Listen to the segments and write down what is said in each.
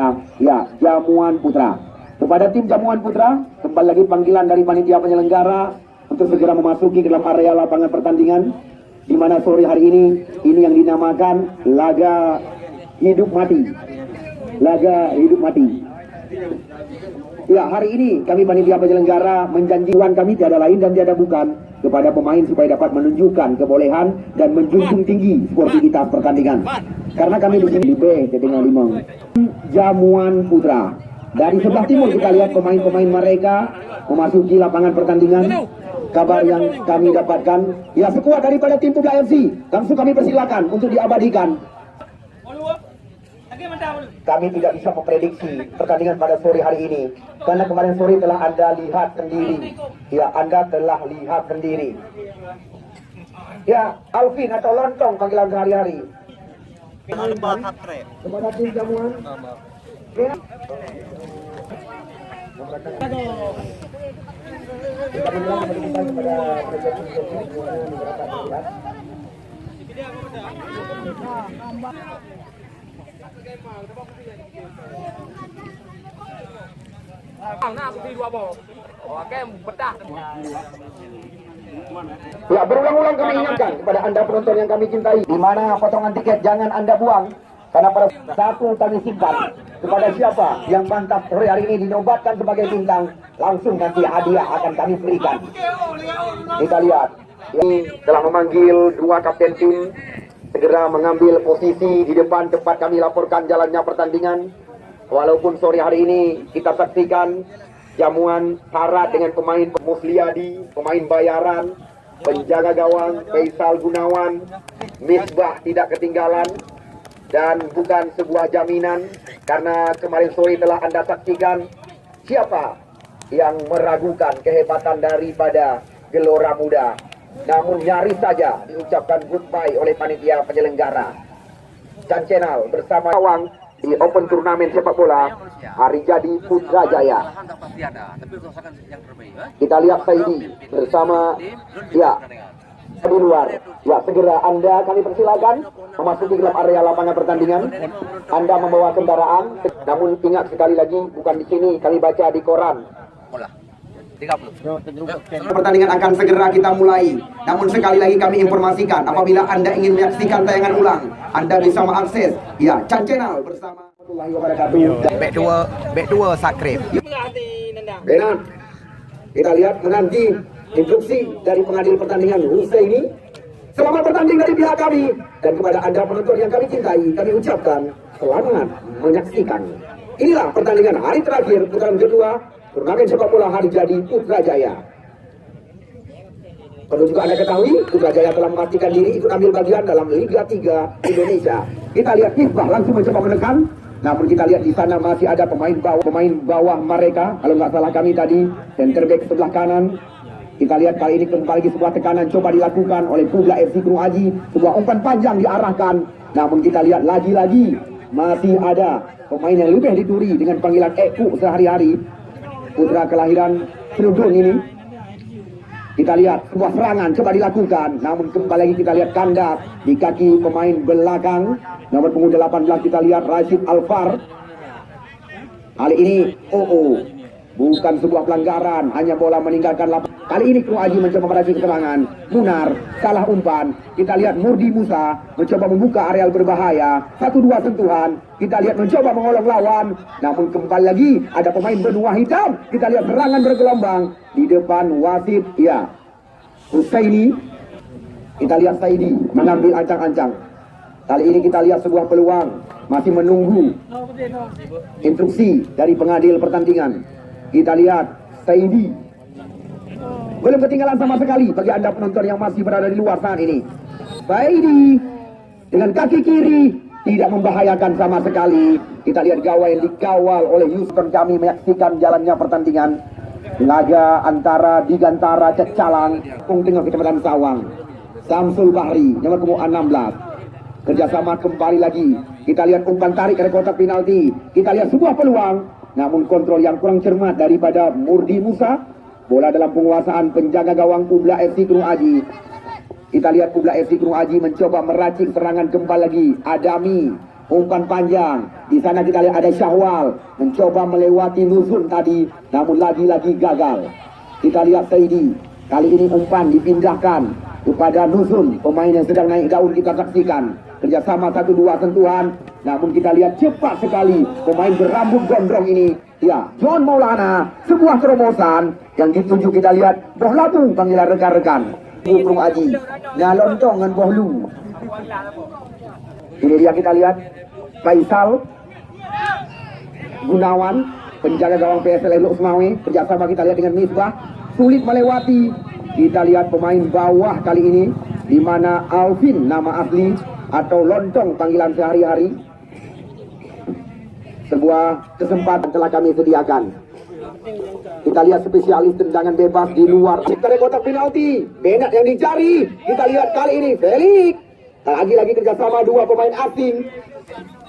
adalah ya Jamuan Putra. Kepada tim Jamuan Putra, kembali lagi panggilan dari panitia penyelenggara untuk segera memasuki ke dalam area lapangan pertandingan, di mana sore hari ini yang dinamakan laga hidup mati. Laga hidup mati. Ya, hari ini kami panitia penyelenggara menjanjikan kami tiada lain dan tiada bukan kepada pemain supaya dapat menunjukkan kebolehan dan menjunjung tinggi sportivitas pertandingan. Karena kami di sini di B Ketinggal Limong. Jamuan Putra. Dari sebelah timur kita lihat pemain-pemain mereka memasuki lapangan pertandingan. Kabar yang kami dapatkan, ya sekuat daripada tim Publa FC. Langsung kami persilakan untuk diabadikan. Kami tidak bisa memprediksi pertandingan pada sore hari ini, karena kemarin sore telah Anda lihat sendiri. Ya, Anda telah lihat sendiri. Ya, Alvin atau Lontong panggilan sehari-hari. Kepada tim Jamuan. Ya. Ya, berulang-ulang kami ingatkan kepada Anda penonton yang kami cintai, di mana potongan tiket jangan Anda buang, karena pada satu kami simpan kepada siapa yang mantap sore hari ini dinobatkan sebagai bintang, langsung nanti hadiah akan kami berikan. Kita lihat, ini telah memanggil dua kapten tim segera mengambil posisi di depan tempat kami laporkan jalannya pertandingan. Walaupun sore hari ini kita saksikan Jamuan syarat dengan pemain Musliadi, pemain bayaran, penjaga gawang Faisal Gunawan, Misbah tidak ketinggalan, dan bukan sebuah jaminan karena kemarin sore telah Anda saksikan siapa yang meragukan kehebatan daripada Gelora Muda. Namun nyaris saja diucapkan goodbye oleh panitia penyelenggara. Chan Channel bersama Awang di Open Turnamen sepak bola Hari Jadi Putrajaya. Kita lihat Saidi bersama ya di luar. Ya, segera Anda kami persilakan memasuki dalam area lapangan pertandingan. Anda membawa kendaraan, namun ingat sekali lagi bukan di sini, kami baca di koran. Pertandingan akan segera kita mulai. Namun sekali lagi kami informasikan, apabila Anda ingin menyaksikan tayangan ulang, Anda bisa mengakses ya Chan Channel bersama Back 2 Sakrif. Benar. Kita lihat menanti instruksi dari pengadil pertandingan Husaini. Selamat bertanding dari pihak kami, dan kepada Anda penonton yang kami cintai, kami ucapkan selamat menyaksikan. Inilah pertandingan hari terakhir putaran kedua turnamen sepak bola Hari Jadi Putrajaya. Perlu juga Anda ketahui, Putrajaya telah memastikan diri ikut ambil bagian dalam Liga 3 Indonesia. Kita lihat Misbah langsung mencoba menekan, namun kita lihat di sana masih ada pemain bawah mereka. Kalau nggak salah kami tadi, center back sebelah kanan. Kita lihat kali ini kembali lagi sebuah tekanan coba dilakukan oleh Publa FC Gunung Aji. Sebuah umpan panjang diarahkan, namun kita lihat lagi-lagi masih ada pemain yang lebih dituri dengan panggilan Eku sehari-hari. Putra kelahiran Cirebon ini. Kita lihat sebuah serangan coba dilakukan, namun kembali lagi kita lihat kandas di kaki pemain belakang nomor punggung 18. Kita lihat Rashid Alfar. Kali ini bukan sebuah pelanggaran, hanya bola meninggalkan lapangan. Kali ini Gunung Aji mencoba meracik serangan. Munar salah umpan. Kita lihat Murdi Musa mencoba membuka areal berbahaya. 1-2 sentuhan. Kita lihat mencoba mengolong lawan, namun kembali lagi ada pemain benua hitam. Kita lihat serangan bergelombang di depan wasit ya Husaini. Kita lihat Saidi mengambil ancang-ancang. Kali ini kita lihat sebuah peluang, masih menunggu instruksi dari pengadil pertandingan. Kita lihat Saidi belum ketinggalan sama sekali bagi Anda penonton yang masih berada di luar saat ini. Saidi dengan kaki kiri tidak membahayakan sama sekali. Kita lihat gawai yang dikawal oleh Yusuf. Kami menyaksikan jalannya pertandingan laga antara Digantara Cecalang dengan Kecamatan Sawang. Samsul Bahri nomor punggung 16 kerjasama kembali lagi. Kita lihat umpan tarik dari kotak penalti. Kita lihat sebuah peluang, namun kontrol yang kurang cermat daripada Murdi Musa. Bola dalam penguasaan penjaga gawang Publa FC Gunung Aji. Kita lihat Publa FC Gunung Aji mencoba meracik serangan kembali lagi. Adami umpan panjang. Di sana kita lihat ada Syahwal mencoba melewati Nuzul tadi, namun lagi-lagi gagal. Kita lihat Saidi. Kali ini umpan dipindahkan kepada Nuzul, pemain yang sedang naik daun. Kita saksikan kerjasama 1-2 sentuhan, namun kita lihat cepat sekali pemain berambut gondrong ini. Ya, John Maulana, sebuah terobosan yang dituju. Kita lihat Boh Labu panggilan rekan-rekan. Burung Aji, nyalontong dengan Boh Lu. Ini dia kita lihat Faisal Gunawan, penjaga gawang PSL Elok Semawe. Kerjasama kita lihat dengan Misbah, sulit melewati. Kita lihat pemain bawah kali ini, di mana Alvin nama asli atau Lontong panggilan sehari-hari. Sebuah kesempatan telah kami sediakan. Kita lihat spesialis tendangan bebas di luar sektor kotak penalti. Benak yang dicari. Kita lihat kali ini Felix. Lagi-lagi kerjasama dua pemain asing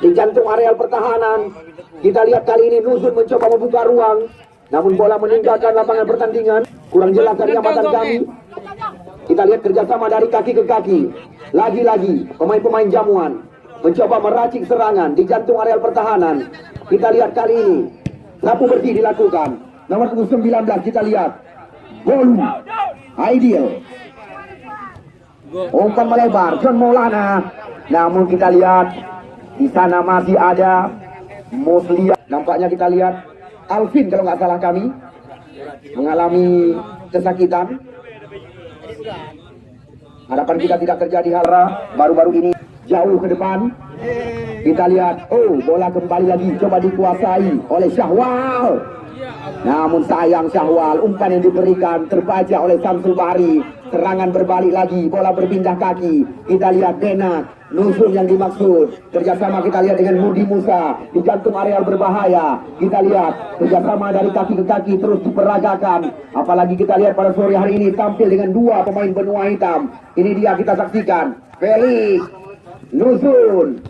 di jantung areal pertahanan. Kita lihat kali ini Nuzul mencoba membuka ruang, namun bola meninggalkan lapangan pertandingan. Kurang jelas dari amatan kami. Kita lihat kerjasama dari kaki ke kaki. Lagi-lagi pemain-pemain jamuan mencoba meracik serangan di jantung areal pertahanan. Kita lihat kali ini sapu bersih dilakukan. Nomor 19 kita lihat Bolu Ideal. Umpan melebar John Maulana. Namun kita lihat di sana masih ada Muslia. Nampaknya kita lihat Alvin kalau nggak salah kami mengalami kesakitan. Harapan kita tidak terjadi hal baru-baru ini. Jauh ke depan. Kita lihat, bola kembali lagi coba dikuasai oleh Syahwal. Namun sayang Syahwal, umpan yang diberikan terbaca oleh Samsul Bahri. Serangan berbalik lagi, bola berpindah kaki. Kita lihat Benak, Nuzul yang dimaksud. Kerjasama kita lihat dengan Mudi Musa di jantung areal berbahaya. Kita lihat kerjasama dari kaki ke kaki terus diperagakan. Apalagi kita lihat pada sore hari ini tampil dengan dua pemain benua hitam. Ini dia kita saksikan Felix, Nuzul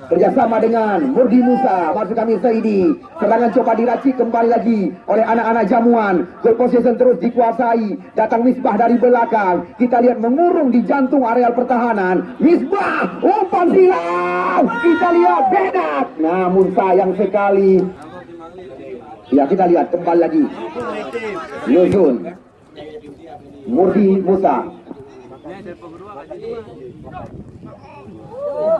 kerjasama dengan Murdi Musa, maksud kami Saidi. Serangan coba diracik kembali lagi oleh anak-anak jamuan. Goal possession terus dikuasai. Datang Misbah dari belakang. Kita lihat mengurung di jantung areal pertahanan. Misbah, umpan silau. Kita lihat Benak. Namun sayang sekali. Ya kita lihat kembali lagi. Nuzul, Murdi Musa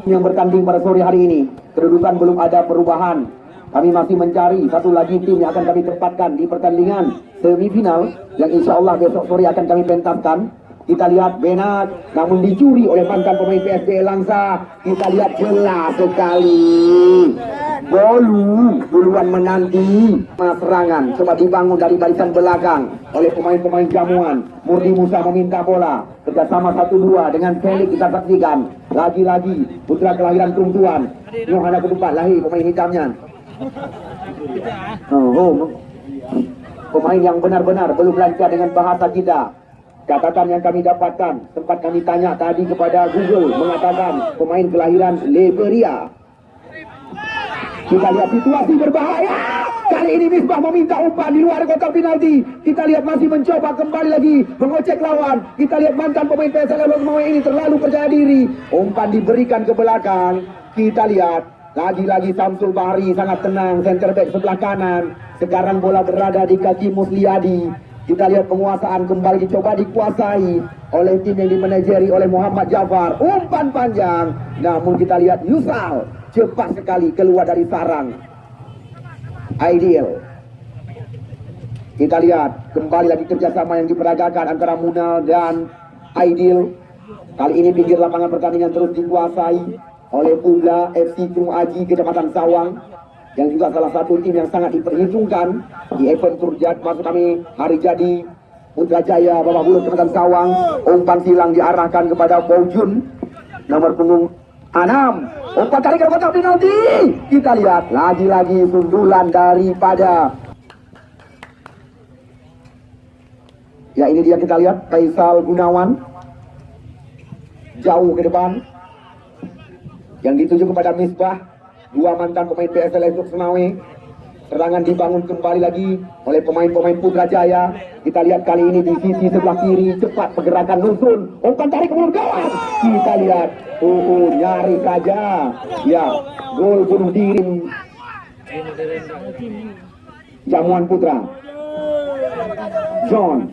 yang bertanding pada sore hari ini. Kedudukan belum ada perubahan. Kami masih mencari satu lagi tim yang akan kami tempatkan di pertandingan semifinal yang insya Allah besok sore akan kami pentaskan. Kita lihat Benak, namun dicuri oleh mantan pemain PSB Langsa. Kita lihat jelas sekali Bolu duluan menanti serangan coba dibangun dari barisan belakang oleh pemain-pemain jamuan. Murdi Musa meminta bola. Kerjasama 1-2 dengan Felix kita saksikan. Lagi-lagi putra kelahiran Tungtuan Yohana keempat lahir pemain hitamnya. Pemain yang benar-benar belum lancar dengan bahasa kita. Catatan yang kami dapatkan, sempat kami tanya tadi kepada Google, mengatakan pemain kelahiran Liberia. Kita lihat situasi berbahaya. Kali ini Misbah meminta umpan di luar kotak penalti. Kita lihat masih mencoba kembali lagi mengocek lawan. Kita lihat mantan pemain PSL Elok Semawe ini terlalu percaya diri. Umpan diberikan ke belakang. Kita lihat lagi-lagi Samsul Bahri sangat tenang, center back sebelah kanan. Sekarang bola berada di kaki Musliadi. Kita lihat penguasaan kembali dicoba dikuasai oleh tim yang dimanajeri oleh Muhammad Jafar. Umpan panjang, namun kita lihat Yusal cepat sekali keluar dari sarang. Ideal. Kita lihat kembali lagi kerjasama yang diperagakan antara Munal dan Ideal. Kali ini pinggir lapangan pertandingan terus dikuasai oleh Pula FC Gunung Aji Kecamatan Sawang, yang juga salah satu tim yang sangat diperhitungkan di event Turjat. Maksud kami hari jadi Putrajaya Babak Belur Kecamatan Sawang. Umpan silang diarahkan kepada Bojun nomor punggung 6. Umpan tarik ke kotak penalti. Kita lihat lagi-lagi sundulan daripada, ya ini dia kita lihat Faisal Gunawan jauh ke depan yang dituju kepada Misbah. Dua mantan pemain PSL Elok Semawe. Serangan dibangun kembali lagi oleh pemain-pemain Putrajaya. Kita lihat kali ini di sisi sebelah kiri cepat pergerakan Nuzul. Umpan tarik ke mulut gawang. Kita lihat Nyari saja. Ya, gol bunuh diri. Jamuan Putra. John.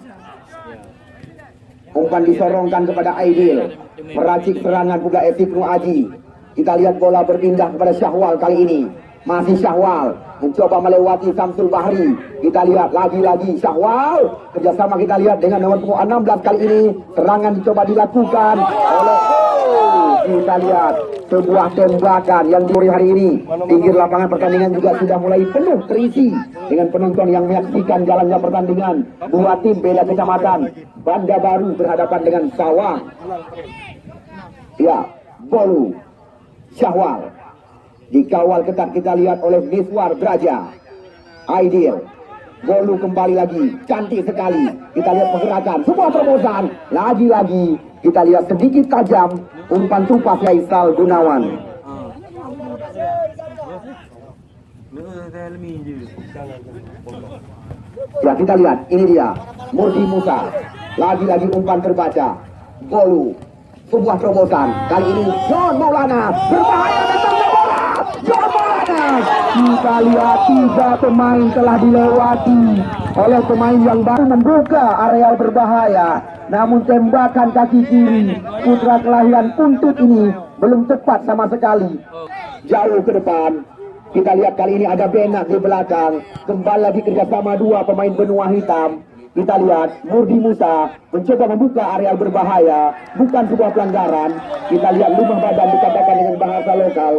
Umpan disorongkan kepada Aidil. Meracik serangan pula Ibnu Aji. Kita lihat bola berpindah kepada Syahwal kali ini. Masih Syahwal mencoba melewati Samsul Bahri. Kita lihat lagi-lagi Syahwal. Kerjasama kita lihat dengan nomor 16 kali ini. Serangan dicoba dilakukan oleh kita lihat sebuah tembakan yang di hari ini. Pinggir lapangan pertandingan juga sudah mulai penuh terisi dengan penonton yang menyaksikan jalannya pertandingan. Dua tim beda kecamatan. Banda Baru berhadapan dengan Sawah. Ya, Bolu Syahwal dikawal ketat kita lihat oleh Miswar Braja. Aidil. Bolu kembali lagi, cantik sekali. Kita lihat pergerakan, sebuah terobosan. Lagi-lagi kita lihat sedikit tajam umpan tupas Faisal Gunawan. Ya, kita lihat, ini dia Murdi Musa. Lagi-lagi umpan terbaca. Bolu, sebuah terobosan. Kali ini John Maulana berbahaya datang bola. John Maulana. Kita lihat 3 pemain telah dilewati oleh pemain yang baru membuka areal berbahaya. Namun tembakan kaki kiri putra kelahiran Puntut ini belum tepat sama sekali. Jauh ke depan. Kita lihat kali ini ada Benak di belakang. Kembali lagi kerjasama 2 pemain benua hitam. Kita lihat Murdi Musa mencoba membuka areal berbahaya. Bukan sebuah pelanggaran. Kita lihat rumah badan dikatakan dengan bahasa lokal.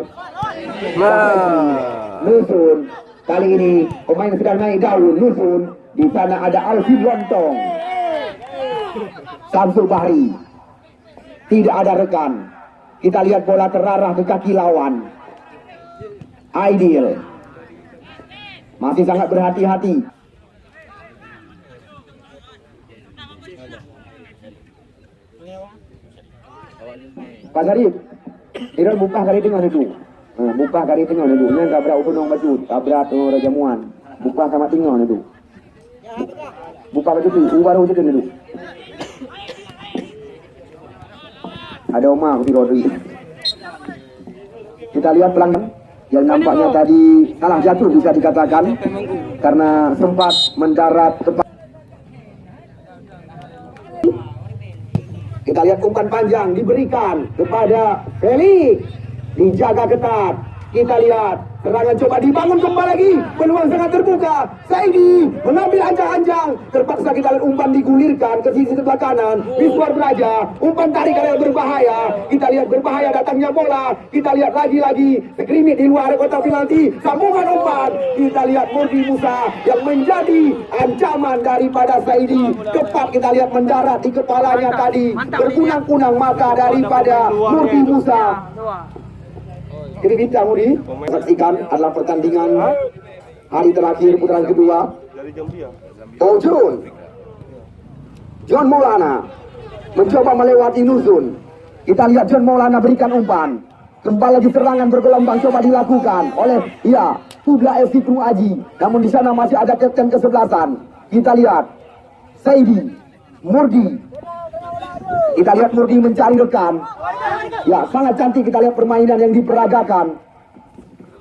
Nusun. Kali ini pemain sedang naik daun. Nusun. Di sana ada Alvin Lontong. Samsul Bahri. Tidak ada rekan. Kita lihat bola terarah ke kaki lawan. Aidil. Masih sangat berhati-hati. Pak Sarif, tidak buka kali tengah itu. Buka kali tengah itu. Nya tabrak upunong baju, tabrak Raja Muan. Buka sama tengah itu. Buka baju itu, baru itu dulu. Ada Omar di Rodri. Kita lihat pelanggan yang nampaknya tadi salah jatuh bisa dikatakan karena sempat mendarat tepat. Kita lihat umpan panjang diberikan kepada Felix, dijaga ketat. Kita lihat serangan coba dibangun kembali lagi, peluang sangat terbuka. Saidi mengambil anjang-anjang, terpaksa kita lihat umpan digulirkan ke sisi sebelah kanan. Miswar Braja, umpan tarik area berbahaya. Kita lihat berbahaya datangnya bola. Kita lihat lagi-lagi skrimit di luar kotak penalti, sambungan umpan. Kita lihat Murdi Musa yang menjadi ancaman daripada Saidi. Tepat kita lihat mendarat di kepalanya tadi, berkunang-kunang mata daripada Murdi Musa. Jadi bintang Mudi, saksikan adalah pertandingan hari terakhir putaran kedua. John Maulana mencoba melewati Nusun. Kita lihat John Maulana berikan umpan. Kembali lagi serangan bergelombang coba dilakukan oleh Tubla FC Ibnu Aji. Namun di sana masih ada kapten kesebelasan. Kita lihat Saidi, Murdi. Kita lihat Murdi mencari rekan. Ya, sangat cantik kita lihat permainan yang diperagakan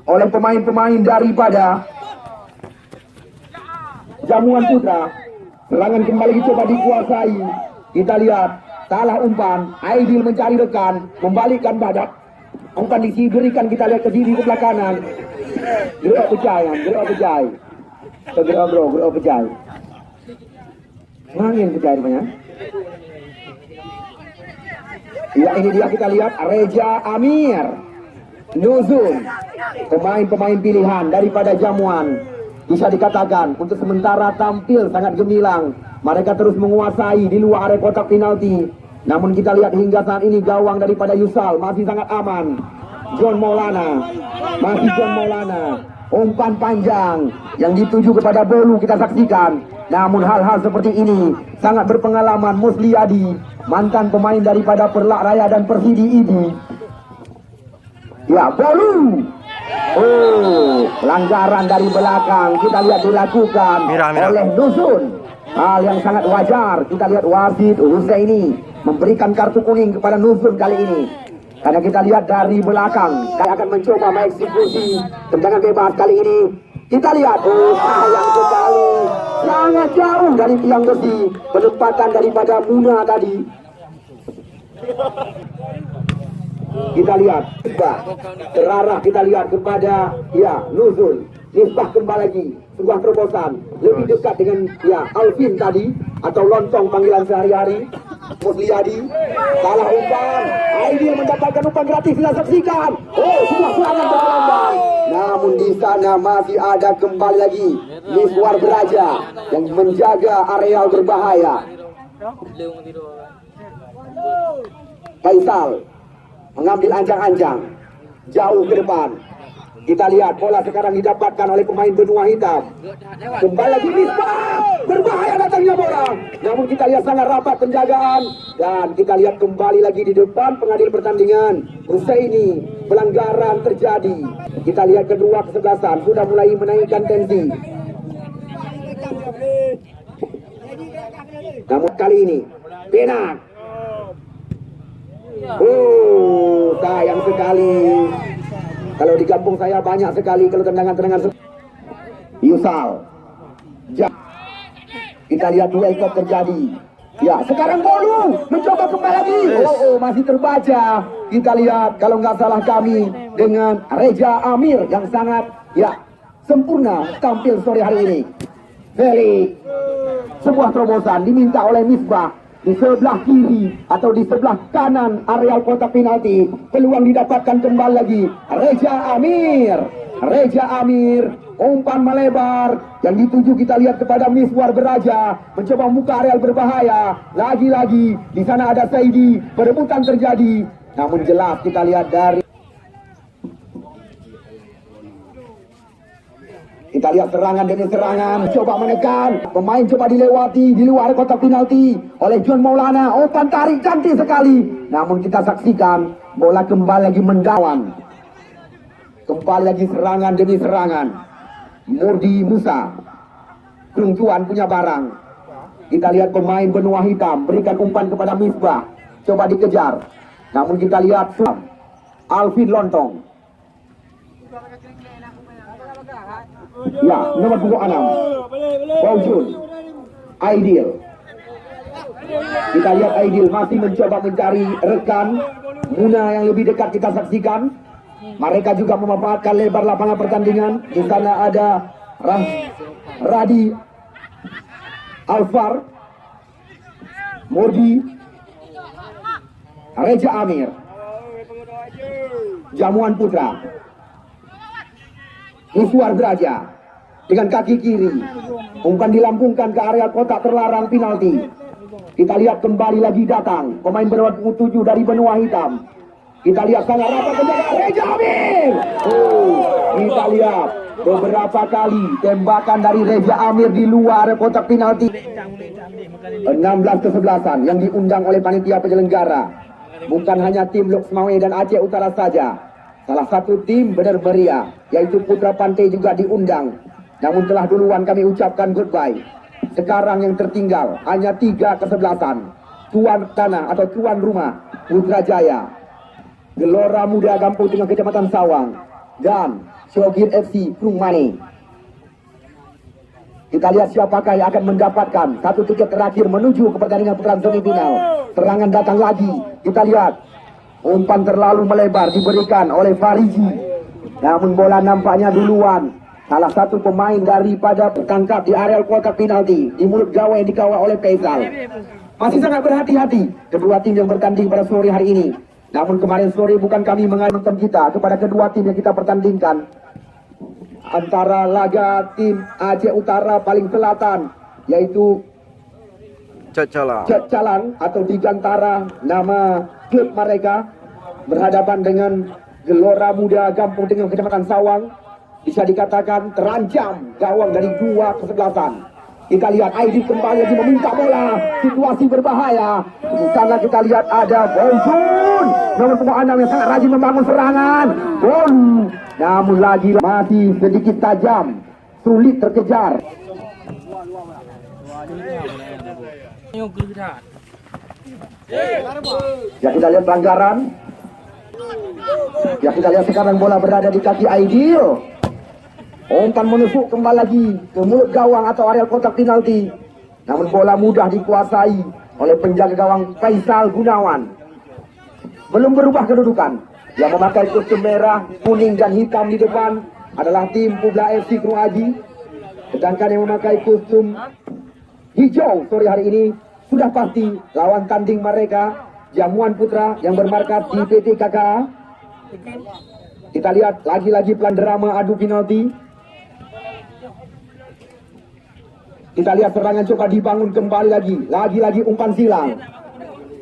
oleh pemain-pemain daripada Jamuan Putra. Serangan kembali coba dikuasai. Kita lihat salah umpan. Aidil mencari rekan, membalikkan badak. Umpan diberikan kita lihat ke diri sebelah kanan. Gerak pecah. Gerak pecah. Angin pecah rupanya. Ya, ini dia kita lihat Reja Amir, Nuzul, pemain-pemain pilihan daripada Jamuan. Bisa dikatakan untuk sementara tampil sangat gemilang. Mereka terus menguasai di luar area kotak penalti. Namun kita lihat hingga saat ini gawang daripada Yusal masih sangat aman. John Maulana. Umpan panjang yang dituju kepada Bolu kita saksikan. Namun hal-hal seperti ini sangat berpengalaman Musliadi, mantan pemain daripada Perlak Raya dan Persidi ini. Ya, Bolu. Pelanggaran dari belakang kita lihat dilakukan oleh Dusun. Hal yang sangat wajar. Kita lihat wasit Husaini memberikan kartu kuning kepada Nusun kali ini. Karena kita lihat dari belakang, saya akan mencoba mengeksekusi tendangan bebas kali ini. Kita lihat, oh sayang sekali, sangat jauh dari tiang besi, penempatan daripada Muna tadi. Kita lihat, terarah kita lihat kepada Nuzul. Misbah kembali lagi, sebuah terobosan lebih dekat dengan Alvin tadi atau Lontong panggilan sehari-hari. Musliadi salah umpan, Aidil mendapatkan umpan gratis. Kita saksikan, oh sebuah serangan bergelombang, namun di sana masih ada kembali lagi Miswar Beraja yang menjaga areal berbahaya. Faisal mengambil anjang-anjang jauh ke depan. Kita lihat bola sekarang didapatkan oleh pemain benua hitam. Kembali lagi Misbah, berbahaya datangnya bola. Namun kita lihat sangat rapat penjagaan. Dan kita lihat kembali lagi di depan pengadil pertandingan. Husaini, pelanggaran terjadi. Kita lihat kedua kesebelasan sudah mulai menaikkan tensi. Namun kali ini Penak. Oh, sayang sekali. Kalau di kampung saya banyak sekali kalau tendangan-tendangan. Yusal. Kita lihat duel kok terjadi. Ya, sekarang Bolu mencoba kembali lagi. Oh, masih terbaca. Kita lihat kalau nggak salah kami dengan Reja Amir yang sangat sempurna tampil sore hari ini. Felix. Sebuah terobosan diminta oleh Misbah. Di sebelah kiri atau di sebelah kanan areal kotak penalti, peluang didapatkan kembali lagi Reja Amir, umpan melebar yang dituju kita lihat kepada Miswar Beraja, mencoba membuka areal berbahaya. Lagi-lagi di sana ada Saidi, perebutan terjadi, namun jelas kita lihat dari kita lihat serangan demi serangan, coba menekan, pemain coba dilewati di luar kotak penalti oleh John Maulana. Umpan tarik cantik sekali, namun kita saksikan bola kembali lagi mendawan. Kembali lagi serangan demi serangan. Murdi Musa, Kerungcuan punya barang. Kita lihat pemain benua hitam berikan umpan kepada Misbah, coba dikejar, namun kita lihat Alvin Lontong. Nomor 26 Fauzul Aidil. Kita lihat Aidil masih mencoba mencari rekan Muna yang lebih dekat. Kita saksikan mereka juga memanfaatkan lebar lapangan pertandingan. Di sana ada Radi Alfar, Murdi, Reja Amir, Jamuan Putra, Miswar Beraja dengan kaki kiri, umpan dilambungkan ke area kotak terlarang penalti. Kita lihat kembali lagi datang pemain bernomor 7 dari benua hitam. Kita lihat sangat rapat penjaga Reja Amir. Kita lihat beberapa kali tembakan dari Reja Amir di luar kotak penalti. 16 kesebelasan yang diundang oleh panitia penyelenggara. Bukan hanya tim Lok Semawe dan Aceh Utara saja. Salah satu tim benar meriah, yaitu Putra Pantai juga diundang. Namun telah duluan kami ucapkan goodbye. Sekarang yang tertinggal hanya 3 kesebelasan. Tuan tanah atau tuan rumah Putrajaya, Gelora Muda Gampung Tengah Kecamatan Sawang, dan Syogir FC Krungmani. Kita lihat siapakah yang akan mendapatkan satu tiket terakhir menuju ke pertandingan putaran semifinal. Serangan datang lagi. Kita lihat umpan terlalu melebar diberikan oleh Fariji, namun bola nampaknya duluan. Salah satu pemain daripada tertangkap di areal kotak penalti di mulut gawang yang dikawal oleh Faisal. Masih sangat berhati-hati kedua tim yang bertanding pada sore hari ini. Namun kemarin sore bukan kami mengajukan kita kepada kedua tim yang kita pertandingkan. Antara laga tim Aceh Utara paling selatan, yaitu Cacalang atau di Gantara nama klub mereka, berhadapan dengan Gelora Muda Gampung Tengah Kecamatan Sawang. Bisa dikatakan terancam gawang dari 2 kesebelasan. Kita lihat Aidi kembali lagi meminta bola, situasi berbahaya. Di sana kita lihat ada Bonjun, nomor 6 yang sangat rajin membangun serangan. Namun lagi masih sedikit tajam, sulit terkejar. Ya, kita lihat pelanggaran. Ya, kita lihat sekarang bola berada di kaki Aidil. Umpan menusuk kembali lagi ke mulut gawang atau areal kotak penalti. Namun bola mudah dikuasai oleh penjaga gawang Faisal Gunawan. Belum berubah kedudukan. Yang memakai kostum merah, kuning dan hitam di depan adalah tim Publa FC Krung Aji. Sedangkan yang memakai kostum hijau sore hari ini sudah pasti lawan tanding mereka Jamuan Putra yang bermarkas di PT KKA. Kita lihat lagi-lagi pelan drama adu penalti. Kita lihat serangan coba dibangun kembali lagi umpan silang.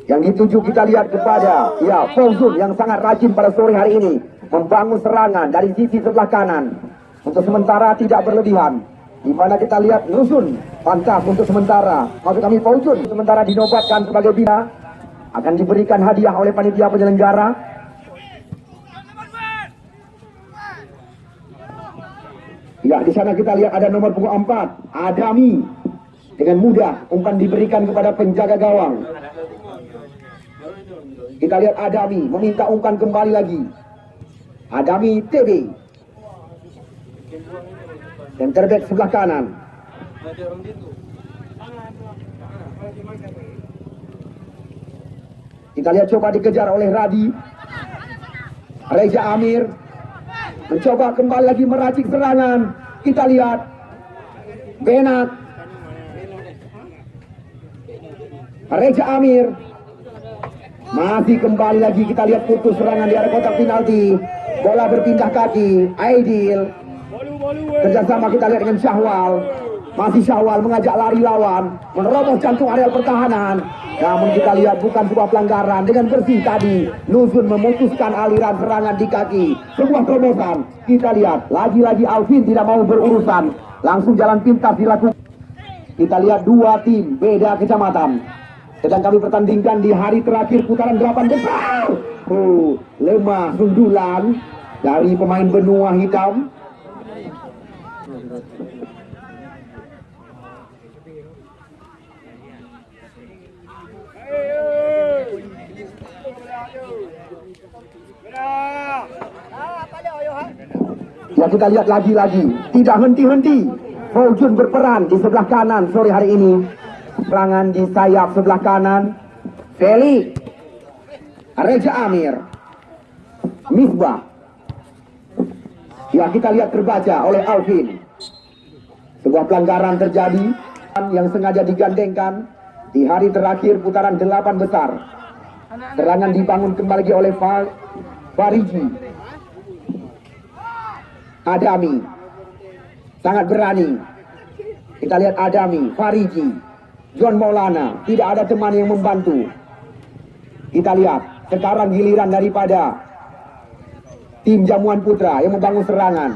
Yang dituju kita lihat kepada Fauzun yang sangat rajin pada sore hari ini membangun serangan dari sisi sebelah kanan. Untuk sementara tidak berlebihan. Di mana kita lihat Nusun pantas untuk sementara. Maksud kami Fauzun sementara dinobatkan sebagai bina. Akan diberikan hadiah oleh panitia penyelenggara. Ya, di sana kita lihat ada nomor punggung 4, Adami. Dengan mudah umpan diberikan kepada penjaga gawang. Kita lihat Adami meminta umpan kembali lagi. Adami TB. Center back sebelah kanan. Kita lihat coba dikejar oleh Radi. Reza Amir mencoba kembali lagi meracik serangan. Kita lihat Benat. Reza Amir masih kembali lagi, kita lihat putus serangan di area kotak penalti. Bola berpindah kaki. Aidil kerjasama kita lihat dengan Syahwal. Masih Syahwal mengajak lari lawan, menerobos jantung areal pertahanan. Namun kita lihat bukan sebuah pelanggaran. Dengan bersih tadi Nuzun memutuskan aliran serangan di kaki. Sebuah terobosan. Kita lihat lagi-lagi Alvin tidak mau berurusan, langsung jalan pintas dilakukan. Kita lihat dua tim beda kecamatan sedang kami pertandingkan di hari terakhir putaran 8 besar. Lemah sundulan dari pemain benua hitam. Ya, kita lihat lagi-lagi tidak henti-henti. Fauzun berperan di sebelah kanan sore hari ini. Serangan di sayap sebelah kanan. Feli, Reza Amir, Misbah. Ya, kita lihat terbaca oleh Alvin. Sebuah pelanggaran terjadi yang sengaja digandengkan di hari terakhir putaran 8 besar. Serangan dibangun kembali lagi oleh Fariji. Adami sangat berani. Kita lihat Adami, Fariji, John Maulana, tidak ada teman yang membantu. Kita lihat sekarang giliran daripada tim Jamuan Putra yang membangun serangan.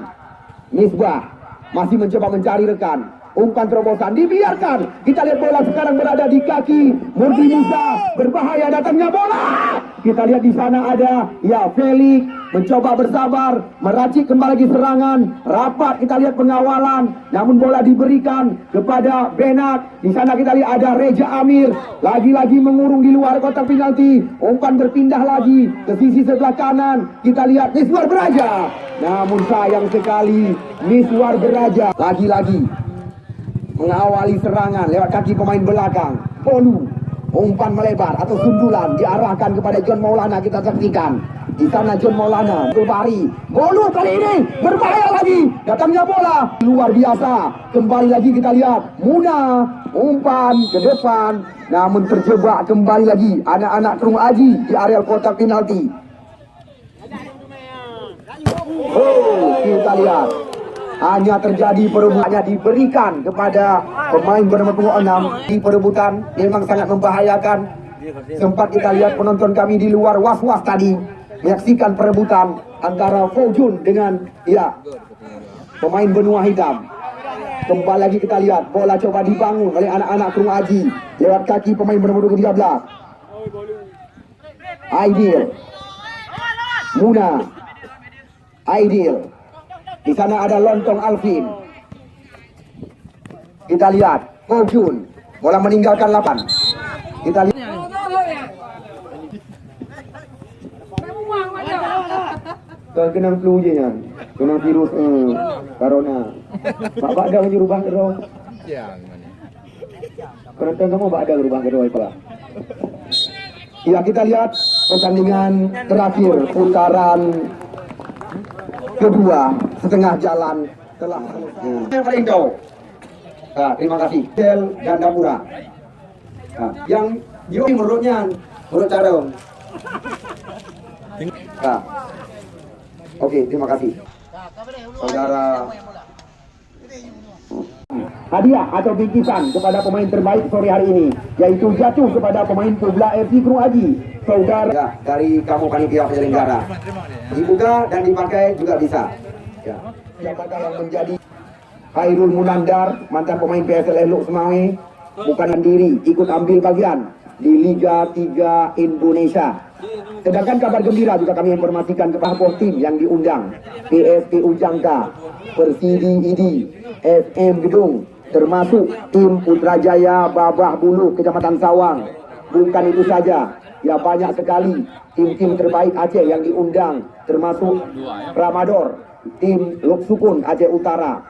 Misbah masih mencoba mencari rekan. Umpan terobosan dibiarkan. Kita lihat bola sekarang berada di kaki Murti Musa. Berbahaya datangnya bola. Kita lihat di sana ada Felix mencoba bersabar, meracik kembali lagi serangan. Rapat kita lihat pengawalan. Namun bola diberikan kepada Benat. Di sana kita lihat ada Reza Amir. Lagi-lagi mengurung di luar kotak penalti. Umpan berpindah lagi ke sisi sebelah kanan. Kita lihat Miswar Beraja. Namun sayang sekali Miswar Beraja lagi-lagi mengawali serangan lewat kaki pemain belakang. Bolu, umpan melebar atau sundulan diarahkan kepada John Maulana. Kita saksikan di sana John Maulana berbari. Bolu kali ini berbahaya lagi. Datangnya bola luar biasa. Kembali lagi kita lihat Muna, umpan ke depan. Namun terjebak kembali lagi anak-anak Krung Aji di areal kotak penalti. Kita lihat hanya terjadi perebutan diberikan kepada pemain bernomor punggung 6 di perebutan memang sangat membahayakan. Sempat kita lihat penonton kami di luar was-was tadi menyaksikan perebutan antara Fauzun dengan pemain benua hitam. Kembali lagi kita lihat bola coba dibangun oleh anak-anak Krung Aji lewat kaki pemain bernomor 13. Aidil, Muna, Aidil. Di sana ada Lontong Alvin. Kita lihat Fauzun, bola meninggalkan 8. Kita lihat Kalau kena flu je nya. Kena virus corona. Bapak ada yang rubah ke roh. Penonton kamu ada rubah ke roh apa? Ya, kita lihat pertandingan terakhir putaran kedua setengah jalan telah yang paling jauh. Terima kasih. Del dan Dapura. Yang Yogi menurutnya menurut Carong. Oke, terima kasih. Saudara. Hadiah atau bingkisan kepada pemain terbaik sore hari ini, yaitu jatuh kepada pemain Publa FC Krung Aji. Saudara ya, dari kamu panitia penyelenggara. Dibuka dan dipakai juga bisa. Ya. Siapakah yang menjadi Khairul Munandar, mantan pemain PSLS Luk Semawe, bukan sendiri ikut ambil bagian di Liga 3 Indonesia. Sedangkan kabar gembira juga kami informasikan kepada tim yang diundang, PSPU Jangka, Persidi ID, SM Gedung, termasuk tim Putrajaya Babah Bulu Kecamatan Sawang. Bukan itu saja, ya banyak sekali tim-tim terbaik Aceh yang diundang, termasuk Ramador, tim Luk Sukun Aceh Utara.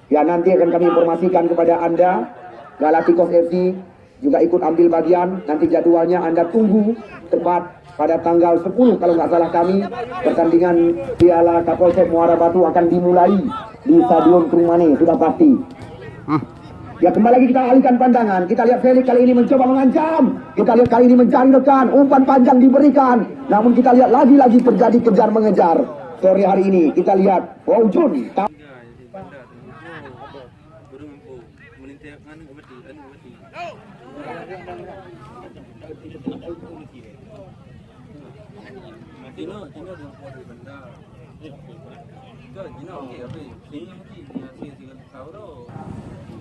Ya, nanti akan kami informasikan kepada Anda. Galacticos FC juga ikut ambil bagian. Nanti jadwalnya Anda tunggu tepat pada tanggal 10 kalau nggak salah kami. Pertandingan Piala Kapolsek Muara Batu akan dimulai di Stadion Krungmane, sudah pasti. Ya, kembali lagi kita alihkan pandangan. Kita lihat Felix kali ini mencoba mengancam. Kita lihat kali ini mencari rekan. Umpan panjang diberikan. Namun kita lihat lagi-lagi terjadi kejar mengejar. Sore hari ini kita lihat Wow Jun.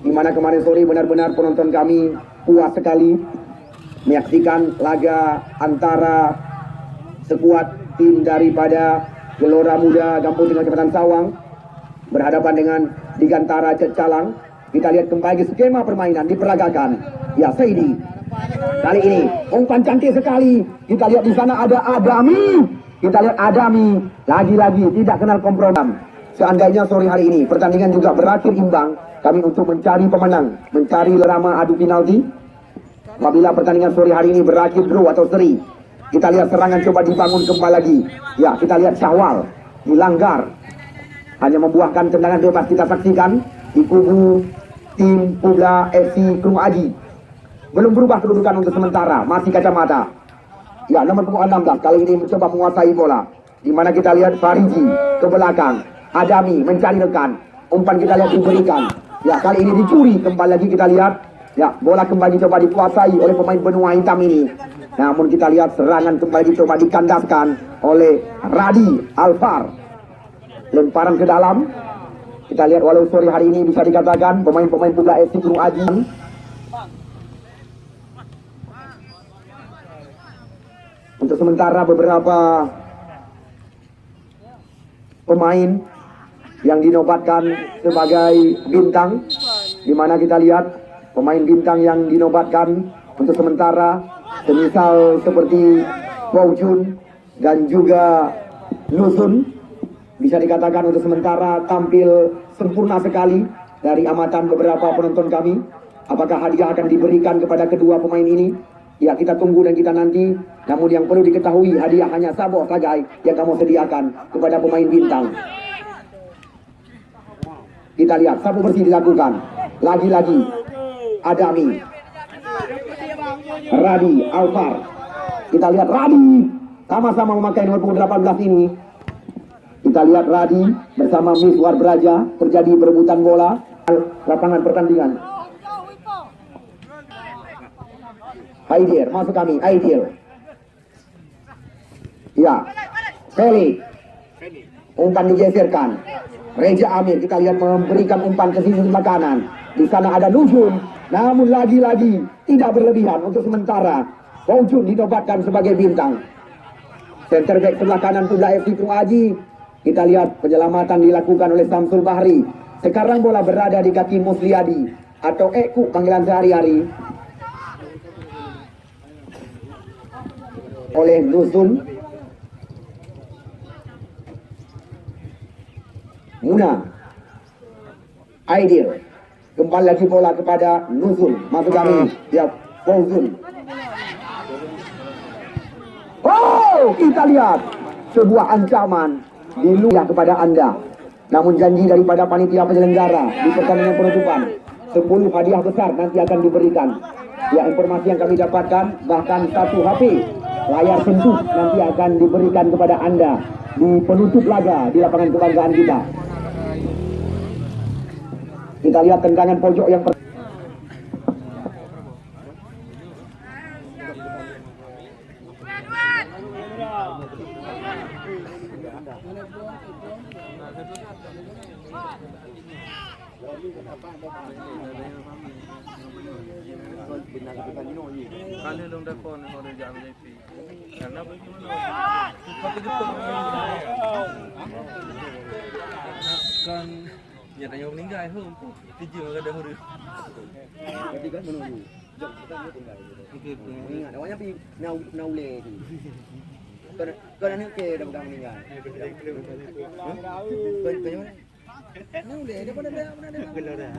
Di mana kemarin sore benar-benar penonton kami puas sekali menyaksikan laga antara sekuat tim daripada Gelora Muda Gampung Tengah Kecamatan Sawang berhadapan dengan Digantara Cecalang. Kita lihat kembali skema permainan diperagakan. Ya, Saidi. Kali ini umpan cantik sekali. Kita lihat di sana ada Adami. Kita lihat Adami lagi-lagi tidak kenal kompromi. Seandainya sore hari ini pertandingan juga berakhir imbang, kami untuk mencari pemenang, mencari lama adu penalti. Apabila pertandingan sore hari ini berakhir draw atau seri, kita lihat serangan coba dibangun kembali lagi. Ya, kita lihat Syawal dilanggar, hanya membuahkan tendangan bebas. Kita saksikan di kubu tim Publa FC Krung Aji. Belum berubah kedudukan untuk sementara, masih kacamata. Ya, nomor punggung 16 kali ini mencoba menguasai bola. Di mana kita lihat Fariji ke belakang, Adami mencari rekan. Umpan kita lihat diberikan. Ya, kali ini dicuri. Kembali lagi kita lihat. Ya, bola kembali coba dikuasai oleh pemain benua hitam ini. Namun kita lihat serangan kembali coba dikandaskan oleh Radi Alfar. Lemparan ke dalam. Kita lihat walau sore hari ini bisa dikatakan pemain-pemain Publa FC Krung Aji untuk sementara beberapa pemain yang dinobatkan sebagai bintang, di mana kita lihat pemain bintang yang dinobatkan untuk sementara semisal seperti Wow Jun dan juga Nusun, bisa dikatakan untuk sementara tampil sempurna sekali dari amatan beberapa penonton kami. Apakah hadiah akan diberikan kepada kedua pemain ini? Ya, kita tunggu dan kita nanti. Namun yang perlu diketahui, hadiah hanya sabuk saja yang kamu sediakan kepada pemain bintang. Kita lihat sapu bersih dilakukan. Lagi-lagi Adami, Radi Alfar. Kita lihat Radi sama-sama memakai nomor punggung 18 ini. Kita lihat Radi bersama Miswar Braja terjadi perebutan bola lapangan pertandingan. Aidil masuk kami, Aidil. Ya, Felix. Umpan digeserkan. Reja Amir kita lihat memberikan umpan ke sisi sebelah kanan. Di sana ada Nujun. Namun lagi-lagi tidak berlebihan untuk sementara. Wojun dinobatkan sebagai bintang. Center back sebelah kanan Publa FC Krung Aji. Kita lihat penyelamatan dilakukan oleh Samsul Bahri. Sekarang bola berada di kaki Musliadi atau Eku panggilan sehari-hari oleh Nuzun. Muna. Aidil. Kembali lagi bola kepada Nuzul. Masuk kami. Ya, Fauzul. Oh, kita lihat sebuah ancaman di luar kepada anda. Namun janji daripada panitia penyelenggara di pertandingan penutupan, 10 hadiah besar nanti akan diberikan. Ya, informasi yang kami dapatkan, bahkan 1 HP layar sentuh nanti akan diberikan kepada anda di penutup laga di lapangan kebanggaan kita. Kita lihat tendangan pojok yang kan ya tanya meninggal tu kerja ada hari berarti kan menunggu jom kita tinggal ingat awaknya pi naule tu kau nak ke dah pegang meninggal kau naule dia pun ada gelar dah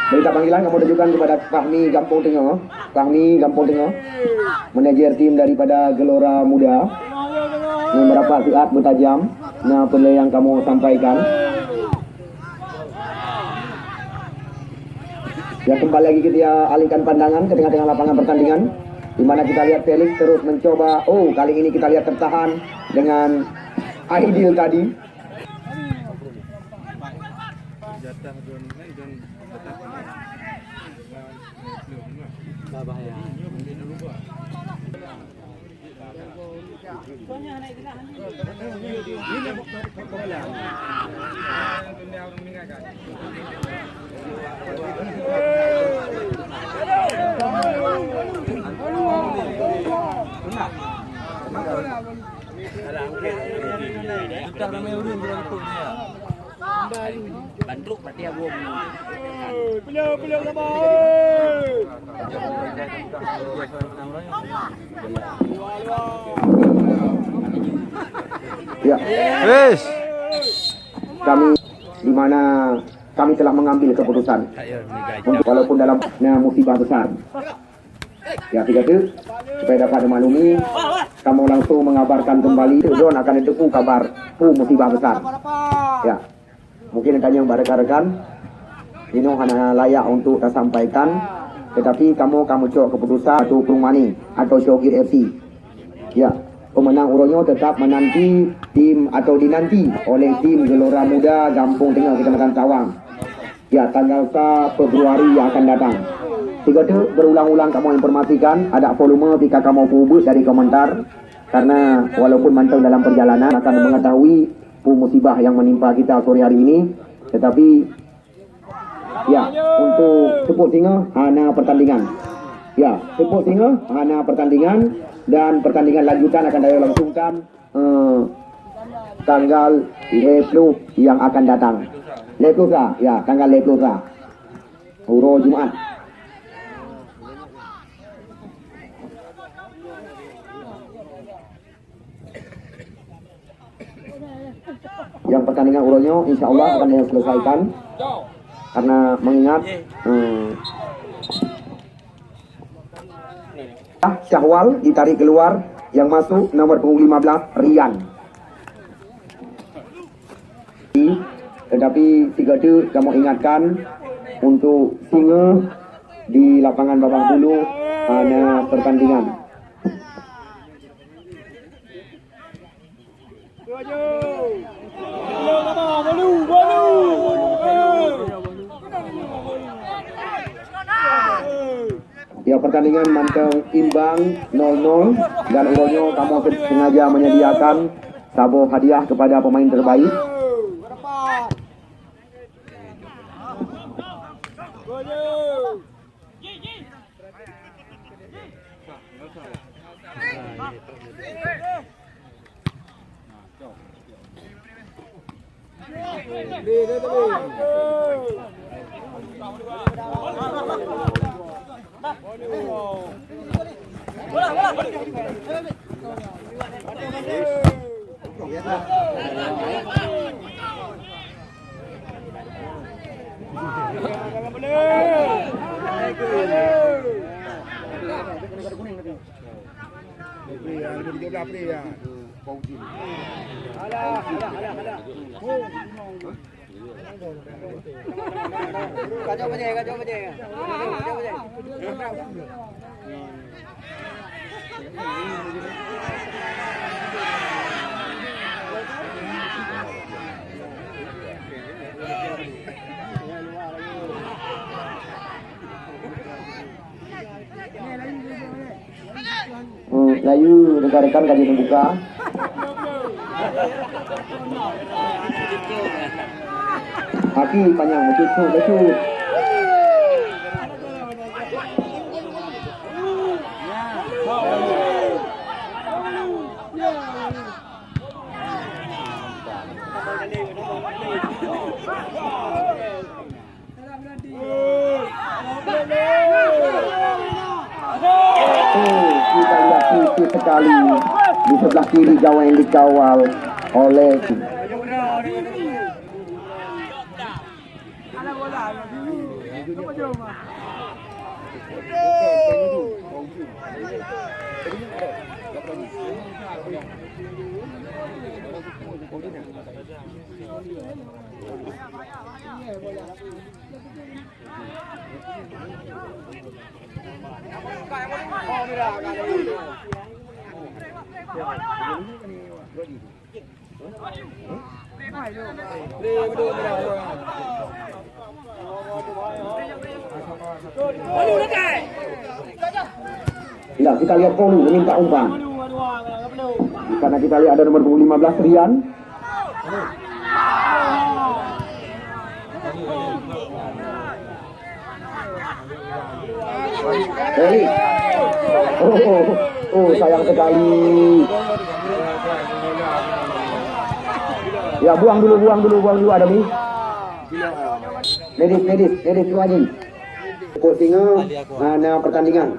berita panggilan kamu tujukan kepada Fahmi Gampong Tengah. Fahmi Gampong Tengah, manajer tim daripada Gelora Muda. Ini berapa saat bertajam. Nah, apa yang kamu sampaikan? Ya, kembali lagi kita alihkan pandangan ke tengah-tengah lapangan pertandingan, di mana kita lihat Felix terus mencoba. Oh, kali ini kita lihat tertahan dengan Aidil tadi. Bandruk berarti aku Beliau sama. Ya. Yes. Kami di mana kami telah mengambil keputusan walaupun dalam musibah besar. Ya, tiga itu supaya dapat dimaklumi, kamu langsung mengabarkan kembali Don akan diteku kabar musibah besar. Ya, mungkin tanya kepada rekan-rekan, ini hanya layak untuk saya sampaikan, tetapi kamu cok keputusan atau Perumani atau Syokir FC. Ya, pemenang uronyo tetap menanti tim atau dinanti oleh tim Gelora Muda Gampong Tengah Kecamatan Cawang. Ya, tanggal 1 Februari yang akan datang. Tiga itu berulang-ulang kamu informasikan, ada volume jika kamu hubung dari komentar, karena walaupun mantau dalam perjalanan akan mengetahui musibah yang menimpa kita sore hari ini, tetapi ya, untuk Tepuk Singa hanya pertandingan. Ya, Tepuk Singa hanya pertandingan, dan pertandingan lanjutan akan dilangsungkan tanggal 10 yang akan datang. Leplusa, ya, tanggal Leplusa. Uro Jumaat. Yang pertandingan uronyo insya Allah akan diselesaikan, karena mengingat Syahwal ditarik keluar, yang masuk nomor punggung 15 Rian. Tetapi tiga itu kamu ingatkan untuk Singa di lapangan Babang Bulu hanya pertandingan. Ya, pertandingan mantau imbang 0-0, dan uronyo kamu sengaja menyediakan sabo hadiah kepada pemain terbaik. Kacau apa je? Layu rekan-rekan kaji membuka. Kaki panjang, lucu. Kita lihat tipis sekali di sebelah kiri gawang yang dikawal oleh ya, kita lihat Polu meminta umpan. Karena kita lihat ada nomor 15 Rian. Sayang sekali. Ya, buang dulu Adami. Medis lagi. Pokok singa mana pertandingan.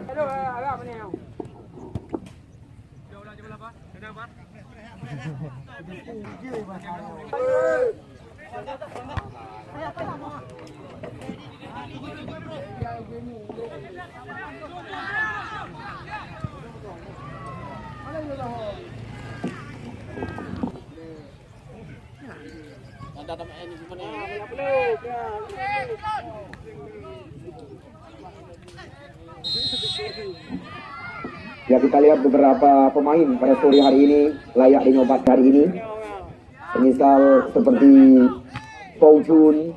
Ya, kita lihat beberapa pemain pada sore hari ini layak dinobat hari ini. Misal seperti Pau Chun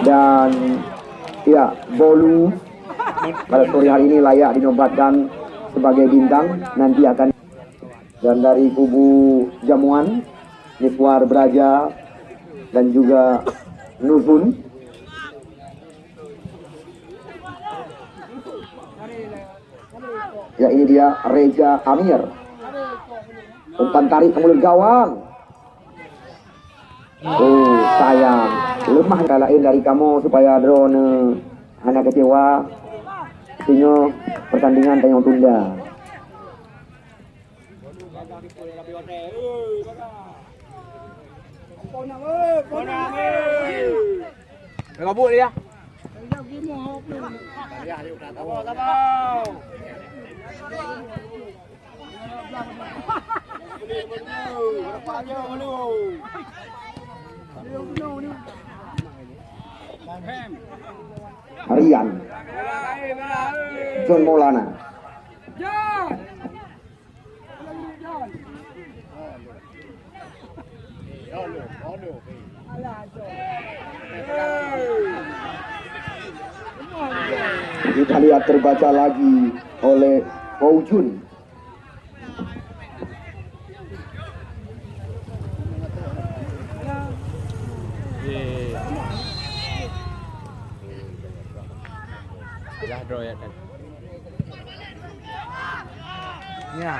dan ya Bolu pada sore hari ini layak dinobatkan sebagai bintang. Nanti akan dan dari kubu Jamuan, Miswar Braja dan juga Nuzun. Ya, ini dia Reza Amir. Umpan tarik ke mulut gawang. Sayang. Lemah kalahin dari kamu supaya drone anak kecewa. Sehingga pertandingan tayang tunda. Gabut dia. Rian John Maulana. Kita lihat terbaca lagi oleh Pau Chun. Ya.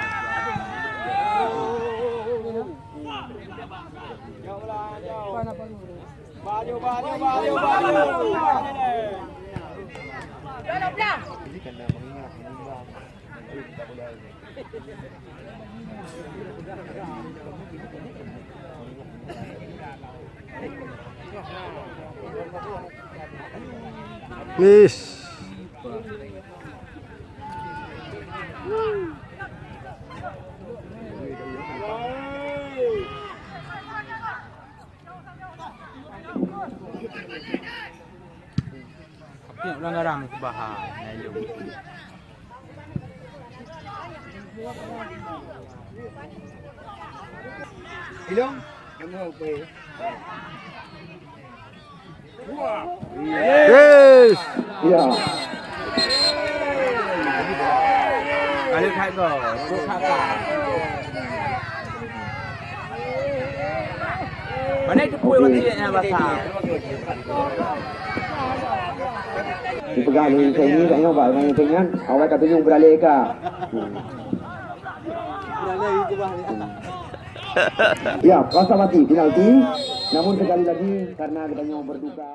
Jadi kena mengingat menimbang. Tak boleh. Please. Tengok pelanggaran ni bahaya. Nayung. Ilong. Kamu apa? Yes. Ya. Balik kai go. Ruk kakak. Mana itu puai wantinya basah. Dipegang ni saya ni tak nampak main dengan awak kata tunjuk beralih ke. Ya, rasa mati penalti. Namun sekali lagi karena kita berduka.